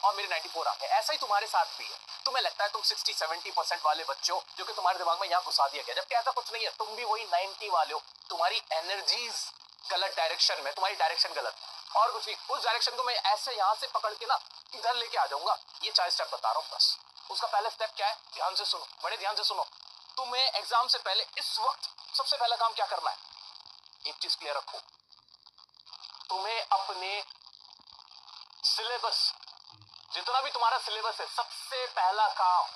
और मेरे 94 आ गए। ऐसा ही तुम्हारे साथ भी है। तुम्हें लगता है तुम 60-70% वाले बच्चे हो जो कि तुम्हारे दिमाग में यहाँ घुसा दिया गया, जबकि ऐसा कुछ नहीं है। तुम भी वही 90 वाले हो। तुम्हारी एनर्जीज गलत डायरेक्शन में, तुम्हारी डायरेक्शन गलत, और कुछ नहीं। उस डायरेक्शन को मैं ऐसे यहाँ से पकड़ के ना इधर लेके आ जाऊंगा। ये 4 स्टेप बता रहा हूँ बस। उसका पहला स्टेप क्या है, ध्यान से सुनो, बड़े ध्यान से सुनो। तुम्हें एग्जाम से पहले इस वक्त सबसे पहला काम क्या करना है, एक चीज क्लियर रखो, तुम्हें अपने सिलेबस, जितना भी तुम्हारा सिलेबस है, सबसे पहला काम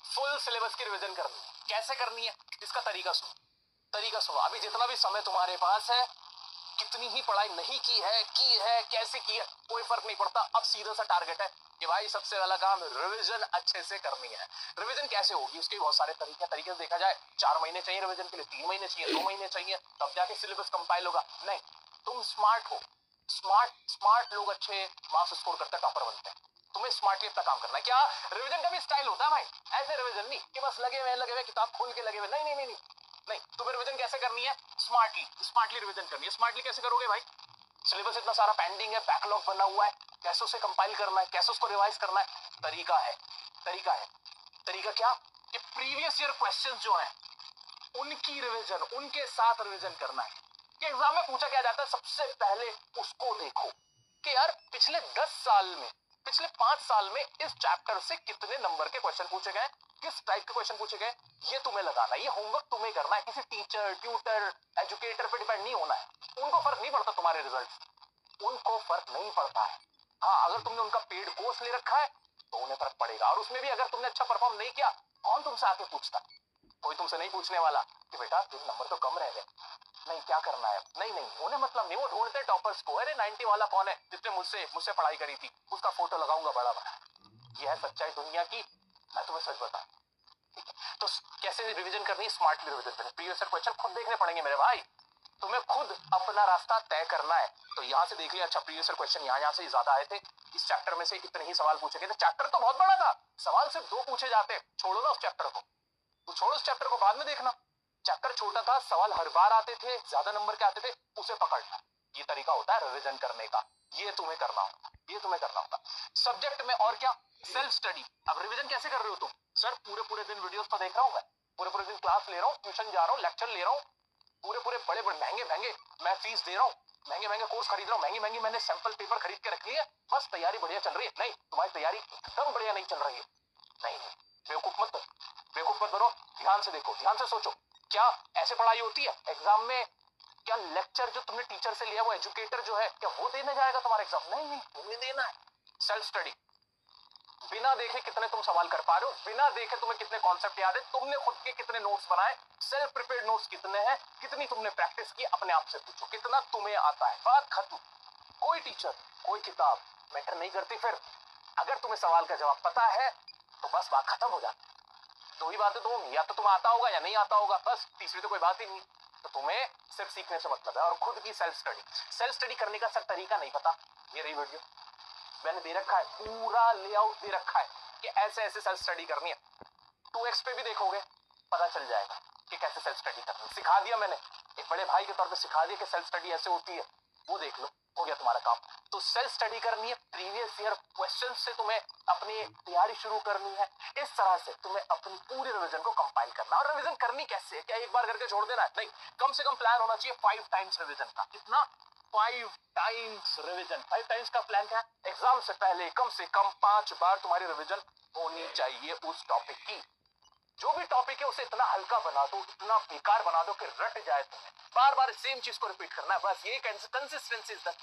फुल सिलेबस की रिवीजन करनी है। कैसे करनी है, इसका तरीका सुनो, तरीका सुनो। अभी जितना भी समय तुम्हारे पास है, कितनी ही पढ़ाई नहीं की है, कैसे की है, कोई फर्क नहीं पड़ता। अब सीधा सा टारगेट है कि भाई सबसे पहला काम रिवीजन अच्छे से करनी है। रिवीजन कैसे होगी, उसके बहुत सारे तरीके से देखा जाए। 4 महीने चाहिए रिवीजन के लिए, 3 महीने चाहिए, 2 महीने चाहिए, तब जाके सिलेबस कंपाइल होगा। नहीं, तुम स्मार्ट हो। स्मार्ट लोग अच्छे मार्क्स स्कोर करते हैं, टॉपर बनते हैं। तुम्हें स्मार्टली अपना काम करना है। क्या रिवीजन का भी स्टाइल होता है भाई, ऐसे रिवीजन नहीं कि बस लगे हुए किताब खोल के लगे हुए, नहीं। तुम्हें रिवीजन कैसे करनी है, स्मार्टली रिवीजन करनी है। स्मार्टली कैसे करोगे भाई, सिलेबस इतना सारा पेंडिंग है, बैकलॉग बना हुआ है, कैसे उसे कंपाइल करना है, कैसे उसको रिवाइज करना है। तरीका क्या कि प्रीवियस ईयर क्वेश्चंस जो हैं उनकी रिवीजन, उनके साथ रिवीजन करना है। कि एग्जाम में पूछा क्या जाता है, सबसे पहले उसको देखो कि यार पिछले 10 साल में, पिछले 5 साल में इस चैप्टर से कितने नंबर के क्वेश्चन पूछे गए, किस टाइप के क्वेश्चन पूछे गए, ये तुम्हें लगाना है। ये होमवर्क तुम्हें करना है, किसी टीचर, ट्यूटर, एजुकेटर पे डिपेंड नहीं होना है। उनको फर्क नहीं पड़ता तुम्हारे रिजल्ट, उनको फर्क नहीं पड़ता है। हाँ, अगर तुमने उनका पेड कोर्स ले रखा है तो उन्हें फर्क पड़ेगा। और उसमें भी अगर तुमने अच्छा परफॉर्म नहीं किया, कौन तुमसे आके पूछता, कोई तुमसे नहीं पूछने वाला कि बेटा तेरे नंबर तो कम रह गए, नहीं क्या करना है, नहीं, उन्हें मतलब नहीं। वो ढूंढते टॉपर्स को, अरे 90 वाला कौन है जिसने मुझसे पढ़ाई करी थी, उसका फोटो लगाऊंगा बड़ा बड़ा। ये है सच्चाई दुनिया की, मैं तुम्हें सच बताऊं। ठीक है, तो कैसे रिवीजन करनी है, स्मार्टली रिवीजन करनी है। प्रीवियस ईयर क्वेश्चन खुद देखने पड़ेंगे मेरे भाई, तुम्हें खुद अपना रास्ता तय करना है। तो यहाँ से देख लिया, अच्छा प्रीवियस ईयर क्वेश्चन यहाँ से ज्यादा आए थे, इस चैप्टर में से इतने ही सवाल पूछे गए थे। चैप्टर तो बहुत बड़ा था, सवाल सिर्फ 2 पूछे जाते, छोड़ो ना उस चैप्टर को, तो छोड़ो उस चैप्टर को, बाद में देखना। चैप्टर छोटा था, सवाल हर बार आते थे, ज्यादा नंबर के आते थे, उसे पकड़ना। ये तरीका होता है रिवीजन करने का। ये तुम्हें करना होगा। सब्जेक्ट में और क्या, सेल्फ स्टडी। अब रिवीजन कैसे कर रहे हो तुम, सर पूरे दिन वीडियोस तो देख रहा हूं मैं, पूरे दिन क्लास ले रहा हूं, ट्यूशन जा रहा हूं, लेक्चर ले रहा हूं, पूरे बड़े महंगे मैं फीस दे रहा हूं, महंगे कोर्स खरीद रहा हूं, महंगी मैंने सैंपल पेपर खरीद के रख लिए, बस तैयारी बढ़िया चल रही है। नहीं, तुम्हारी तैयारी एकदम बढ़िया नहीं चल रही है। नहीं, बेवकूफ मत बनो। ध्यान से देखो, ध्यान से सोचो, क्या ऐसे पढ़ाई होती है एग्जाम में? क्या लेक्चर जो तुमने टीचर से लिया, वो एजुकेटर जो है, क्या वो देने जाएगा तुम्हारा एग्जाम? नहीं, तुम्हें देना है सेल्फ स्टडी। बिना देखे कितने तुम सवाल कर पा रहे हो, बिना देखे तुम्हें कितने कॉन्सेप्ट याद है, तुमने खुद के कितने नोट्स बनाए, सेल्फ प्रिपेयर्ड नोट्स कितने हैं, कितनी तुमने प्रैक्टिस की, अपने आप से पूछो कितना तुम्हें आता है। बात खत्म। कोई टीचर, कोई किताब मैटर नहीं करती। फिर अगर तुम्हें सवाल का जवाब पता है तो बस बात खत्म हो जाती। 2 ही बातें तो, या तो तुम्हें आता होगा या नहीं आता होगा, बस तीसरी तो कोई बात ही नहीं। तो तुम्हें सिर्फ सीखने से मतलब है, और खुद की सेल्फ स्टडी करने का सर तरीका नहीं पता, ये रही वीडियो मैंने दे रखा है, पूरा लेआउट दे रखा है कि ऐसे सेल्फ स्टडी करनी है। 2x पे भी देखोगे पता चल जाएगा कि कैसे सेल्फ स्टडी करनी है। सिखा दिया मैंने, एक बड़े भाई के तौर पे सिखा दिया कि सेल्फ स्टडी ऐसे होती है, वो देख लो, हो गया तुम्हारा काम। तो सेल्फ स्टडी करनी है, प्रीवियस ईयर क्वेश्चन से तुम्हें अपनी तैयारी शुरू करनी है। इस तरह से तुम्हें अपनी पूरी रिवीजन को कंपाइल करना। और रिवीजन करनी कैसे है, क्या एक बार करके छोड़ देना है? नहीं, कम से कम प्लान होना चाहिए 5 टाइम्स रिवीजन का। कितना? 5 टाइम्स रिवीजन। 5 टाइम्स का प्लान क्या है? एग्जाम से पहले कम से कम 5 बार तुम्हारी रिवीजन होनी चाहिए उस टॉपिक की। जो भी टॉपिक है उसे इतना हल्का बना दो, इतना बेकार बना दो कि रट जाए तुम्हें। बार बार सेम चीज को रिपीट करना है, बस ये कंसिस्टेंसी इज द।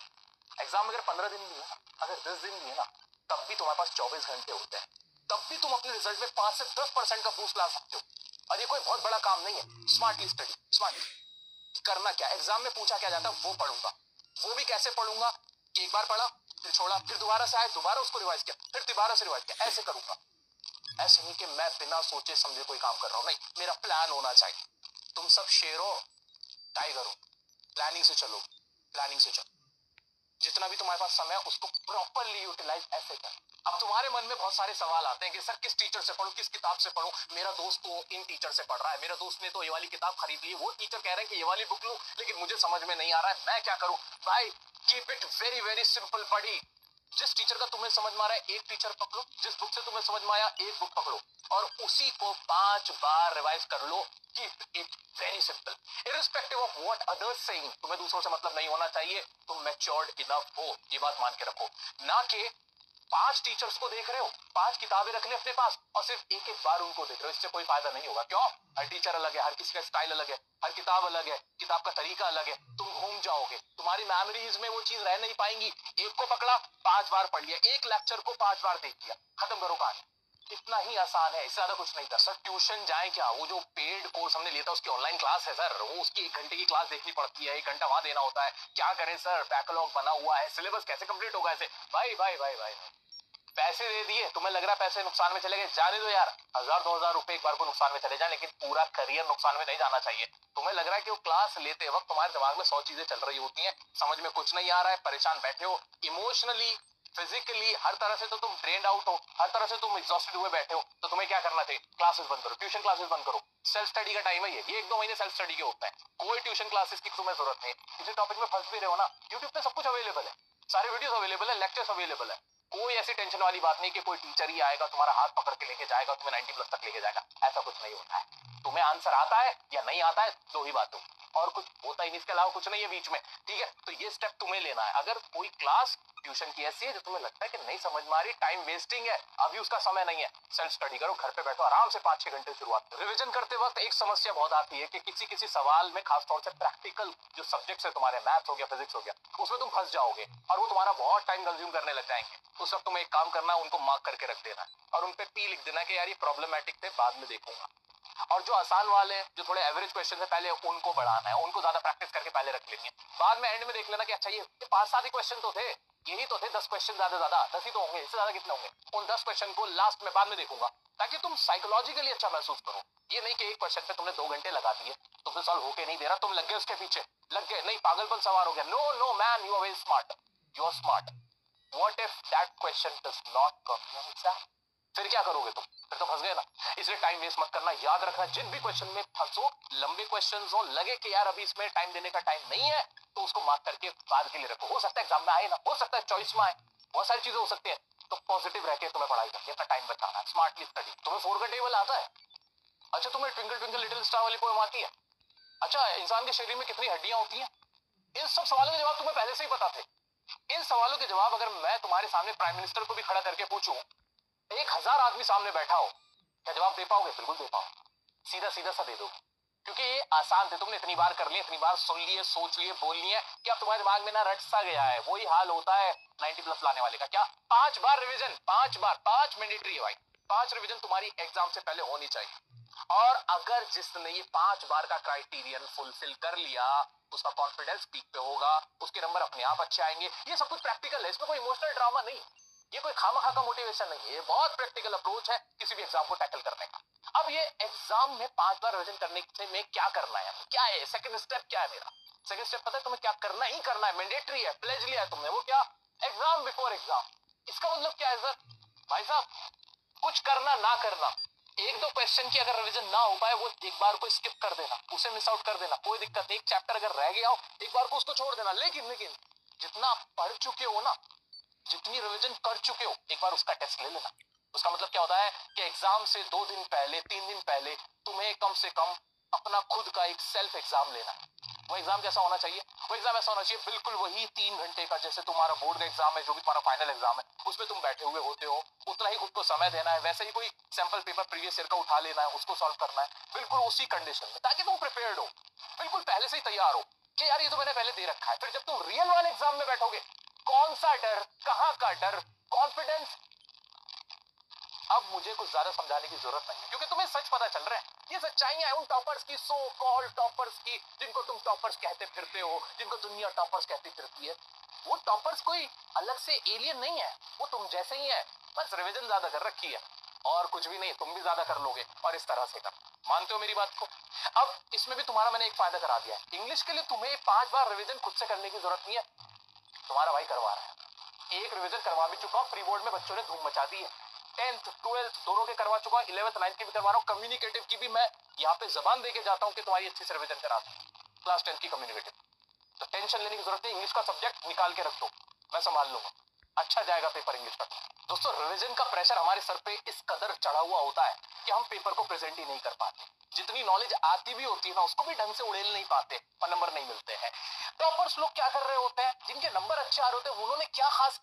एग्जाम अगर 15 दिन भी है, अगर 10 दिन भी है ना, तब भी तुम्हारे पास 24 घंटे होते हैं, तब भी तुम अपने रिजल्ट में 5 से 10% का बूस्ट ला सकते हो। और ये कोई बहुत बड़ा काम नहीं है। स्मार्टली स्टडी, स्मार्टली करना क्या, एग्जाम में पूछा क्या जाता है वो पढ़ूंगा। वो भी कैसे पढ़ूंगा कि एक बार पढ़ा, फिर छोड़ा, फिर दोबारा से आया, दोबारा उसको रिवाइज किया, फिर दोबारा से रिवाइज किया, ऐसे करूंगा। ऐसे नहीं कि मैं बिना सोचे समझे कोई काम कर रहा हूं, नहीं, मेरा प्लान होना चाहिए। तुम सब शेर हो, टाइगर हो, प्लानिंग से चलो। जितना भी तुम्हारे पास समय है उसको प्रॉपरली यूटिलाइज ऐसे कर। अब तुम्हारे मन में बहुत सारे सवाल आते हैं कि सर किस टीचर से पढूं, किस किताब से पढूं, मेरा दोस्त तो इन टीचर से पढ़ रहा है, मेरा दोस्त ने तो ये वाली किताब खरीद ली, वो टीचर कह रहे हैं कि ये वाली बुक लूं, लेकिन मुझे समझ में नहीं आ रहा है, मैं क्या करूं? भाई keep it very very simple buddy. जिस टीचर का तुम्हें समझ में आ रहा है एक टीचर पकड़ो, जिस बुक से तुम्हें समझ में आया एक बुक पकड़ो और उसी को 5 बार रिवाइज कर लो। Keep it very simple, irrespective of what others saying. तुम्हें दूसरों से मतलब नहीं होना चाहिए, तुम मैच्योर्ड इनफ हो, ये बात मान के रखो। ना कि 5 टीचर्स को देख रहे हो, 5 किताबें रख ले अपने पास और सिर्फ एक एक बार उनको देख रहे हो, इससे कोई फायदा नहीं होगा। क्यों? हर टीचर अलग है, हर किसी का स्टाइल अलग है, हर किताब अलग है, किताब का तरीका अलग है, तुम घूम जाओगे, तुम्हारी मेमोरीज में वो चीज रह नहीं पाएंगी। एक को पकड़ा 5 बार पढ़ लिया, एक लेक्चर को 5 बार देख लिया, खत्म करो कहानी। इतना ही आसान है, इससे ज्यादा कुछ नहीं था। सर ट्यूशन जाए क्या? वो जो पेड कोर्स हमने लिया था उसकी ऑनलाइन क्लास है सर, वो उसकी 1 घंटे की क्लास देखनी पड़ती है, 1 घंटा वहां देना होता है। क्या करें सर, बैकलॉग बना हुआ है, सिलेबस कैसे कंप्लीट होगा ऐसे? भाई भाई भाई भाई पैसे दे दिए, तुम्हें लग रहा है पैसे नुकसान में चले गए, जाने दो यार। 1000-2000 रुपए एक बार को नुकसान में चले जाए, लेकिन पूरा करियर नुकसान में नहीं जाना चाहिए। तुम्हें लग रहा है कि वो क्लास लेते वक्त तुम्हारे दिमाग में 100 चीजें चल रही होती हैं, समझ में कुछ नहीं आ रहा है, परेशान बैठे हो, इमोशनली फिजिकली हर तरह से तो तुम ड्रेन्ड आउट हो, हर तरह से तुम एग्जॉस्टेड हुए बैठे हो, तो तुम्हें क्या करना चाहिए? क्लासेस बंद करो, ट्यूशन क्लासेस बंद करो। सेल्फ स्टडी का टाइम है ये 1-2 महीने सेल्फ स्टडी के होते हैं, कोई ट्यूशन क्लासेस की तुम्हें जरूरत नहीं। किसी टॉपिक में फंस भी रहे हो ना, यूट्यूब पे सब कुछ अवेलेबल है, सारे वीडियोस अवेलेबल है, लेक्चर्स अवेलेबल है। कोई ऐसी टेंशन वाली बात नहीं कि कोई टीचर ही आएगा तुम्हारा हाथ पकड़ के लेके जाएगा, तुम्हें 90+ तक लेके जाएगा, ऐसा कुछ नहीं होता है। तुम्हें आंसर आता है या नहीं आता है, दो ही बात हो, और कुछ होता ही नहीं, इसके अलावा कुछ नहीं है बीच में, ठीक है? तो ये स्टेप तुम्हें लेना है। अगर कोई क्लास ट्यूशन की ऐसी है जो तुम्हें लगता है कि नहीं समझ में आ रही, टाइम वेस्टिंग है, अभी उसका समय नहीं है, सेल्फ स्टडी करो, घर पे बैठो आराम से 5-6 घंटे शुरुआत। रिवीजन करते वक्त एक समस्या बहुत आती है कि किसी सवाल में, खासतौर से प्रैक्टिकल जो सब्जेक्ट्स है तुम्हारे, मैथ्स हो गया, फिजिक्स हो गया, उसमें तुम फंस जाओगे और वो तुम्हारा बहुत टाइम कंज्यूम करने लग जाएंगे। उस वक्त तुम्हें एक काम करना है, उनको मार्क करके रख देना है और उन पे पी लिख देना कि यार ये प्रॉब्लमैटिक थे, बाद में देखूंगा। और जो आसान वाले हैं, जो थोड़े एवरेज क्वेश्चन है, पहले उनको बढ़ाना है, उनको ज्यादा प्रैक्टिस करके पहले रख लेंगे, बाद में एंड में देख लेना कि अच्छा ये 5-7 ही क्वेश्चन तो थे, यही तो थे 10 क्वेश्चन, ज्यादा 10 ही तो होंगे, इससे ज्यादा कितने होंगे, उन 10 क्वेश्चन को लास्ट में बाद में देखूंगा, ताकि तुम साइकोलॉजिकली अच्छा महसूस करो। ये नहीं कि एक क्वेश्चन पे तुमने 2 घंटे लगा दिए, तुमसे सॉल्व होके नहीं दे रहा, तुम लग गए उसके पीछे, लग गए, नहीं पागलपन सवार हो गया। No no man, you are very smart, you are smart. What if that question does not come your exam? फिर क्या करोगे तुम? फिर तो फंस गए ना। इसलिए टाइम वेस्ट मत करना, याद रखना जिन भी क्वेश्चन में फंसो, लंबे क्वेश्चन हो, लगे कि यार अभी इसमें टाइम देने का टाइम नहीं है, तो उसको मार्क करके बाद के लिए रखो। हो सकता है एग्जाम में आए ना, हो सकता है चॉइस में आए, बहुत सारी चीजें हो सकती है, तो पॉजिटिव रह के तुम्हें पढ़ाई करनी है, अपना टाइम बचाना है, स्मार्टली स्टडी। तुम्हें 4 का टेबल आता है? अच्छा तुम्हें ट्विंकल ट्विंकल लिटिल स्टार वाली पोएम आती है? अच्छा इंसान के शरीर में कितनी हड्डियां होती हैं? इन सब सवालों के जवाब तुम्हें पहले से ही पता थे। इन सवालों के जवाब अगर मैं तुम्हारे सामने प्राइम मिनिस्टर को भी खड़ा करके पूछूं, 1000 आदमी सामने बैठा हो, क्या जवाब दे पाओगे? बिल्कुल दे पाओगे, सीधा सीधा सा दे दोगे, क्योंकि ये आसान थे, तुमने इतनी बार कर लिए, इतनी बार सुन लिए, सोच लिए, बोल लिए कि अब तुम्हारे दिमाग में ना रट सा गया है। वही हाल होता है 90+ लाने वाले का। क्या 5 बार रिवीजन, 5 बार, 5 मैंडेटरी है भाई, 5 रिवीजन तुम्हारी एग्जाम से पहले होनी चाहिए। और अगर जिसने ये 5 बार का क्राइटेरियन फुलफिल कर लिया, उसका कॉन्फिडेंस पीक पे होगा, उसके नंबर अपने आप अच्छे आएंगे। ये सब कुछ प्रैक्टिकल है, इसमें कोई इमोशनल ड्रामा नहीं, ये कोई खामखा का मोटिवेशन नहीं है, ये बहुत प्रैक्टिकल अप्रोच है किसी भी एग्जाम को टैकल करने का। अब ये एग्जाम में 5 बार रिवीजन करने से में क्या करना है, क्या है सेकंड स्टेप? क्या है मेरा सेकंड स्टेप? पता है तुम्हें क्या करना ही करना है, मैंडेटरी है, प्लेज लिया है तुमने, वो क्या? Exam before exam. इसका मतलब क्या है सर? भाई साहब कुछ करना ना करना, 1-2 क्वेश्चन की अगर रिवीजन ना हो पाए, वो एक बार को स्किप कर देना, उसे मिस आउट कर देना, कोई दिक्कत नहीं। एक चैप्टर अगर रह गया हो, एक बार को उसको छोड़ देना, लेकिन जितना पढ़ चुके हो ना, जितनी रिवीजन कर चुके हो, एक बार उसका टेस्ट ले लेना। उसका मतलब क्या होता है कि एग्जाम से 2 दिन पहले, 3 दिन पहले तुम्हें कम से कम अपना खुद का एक सेल्फ एग्जाम लेना है। वो एग्जाम कैसा होना चाहिए? वो एग्जाम ऐसा होना चाहिए बिल्कुल वही 3 घंटे का, जैसे तुम्हारा बोर्ड का एग्जाम है, जो भी तुम्हारा फाइनल एग्जाम है, उसमें तुम बैठे हुए होते हो, उतना ही खुद को समय देना है। वैसे ही कोई सैंपल पेपर प्रीवियस ईयर का उठा लेना है, उसको सॉल्व करना है, बिल्कुल उसी कंडीशन में, ताकि तुम प्रिपेयर्ड हो, बिल्कुल पहले से ही तैयार हो कि यार ये तो मैंने पहले दे रखा है। फिर जब तुम रियल वाले एग्जाम में बैठोगे, कौन सा डर, कहां का डर, कॉन्फिडेंस। अब मुझे कुछ ज्यादा समझाने की जरूरत नहीं है, क्योंकि तुम्हें सच पता चल रहा है। ये सच्चाइयां हैं उन टॉपर्स की, सो कॉल्ड टॉपर्स की, जिनको तुम टॉपर्स कहते फिरते हो, जिनको दुनिया टॉपर्स कहती फिरती है। वो टॉपर्स कोई अलग से एलियन नहीं है, वो तुम जैसे ही है, बस रिवीजन ज्यादा कर रखी है और कुछ भी नहीं। तुम भी ज्यादा कर लोगे और इस तरह से कर। मानते हो मेरी बात को? अब इसमें भी तुम्हारा मैंने एक फायदा करा दिया है। इंग्लिश के लिए तुम्हें 5 बार रिवीजन खुद से करने की जरूरत नहीं है, तुम्हारा भाई करवा रहा है। एक रिवीजन करवा भी चुका हूं, प्री बोर्ड में बच्चों ने धूम मचा दी है, 10th 12th दोनों के करवा चुका हूं, 11th 9th की भी करवा रहा हूं, कम्युनिकेटिव की भी मैं यहाँ पे जबान देके जाता हूँ कि तुम्हारी अच्छी से रिवीजन करा दूं, क्लास 10th की कम्युनिकेटिव। तो टेंशन लेने की जरूरत नहीं, इंग्लिश का सब्जेक्ट निकाल के रख दो, मैं संभाल लूंगा। अच्छा जाएगा पेपर इंग्लिश का। दोस्तों रिवीजन का प्रेशर हमारे सर पे इस कदर चढ़ा हुआ होता है कि हम पेपर को प्रेजेंट ही नहीं कर पाते। जितनी नॉलेज आती भी होती है ना, उसको भी ढंग से उड़ेल नहीं पाते और नंबर नहीं मिलते हैं। टॉपर्स लोग क्या कर रहे होते हैं, जिनके नंबर अच्छे आ रहे होते हैं, उन्होंने क्या खास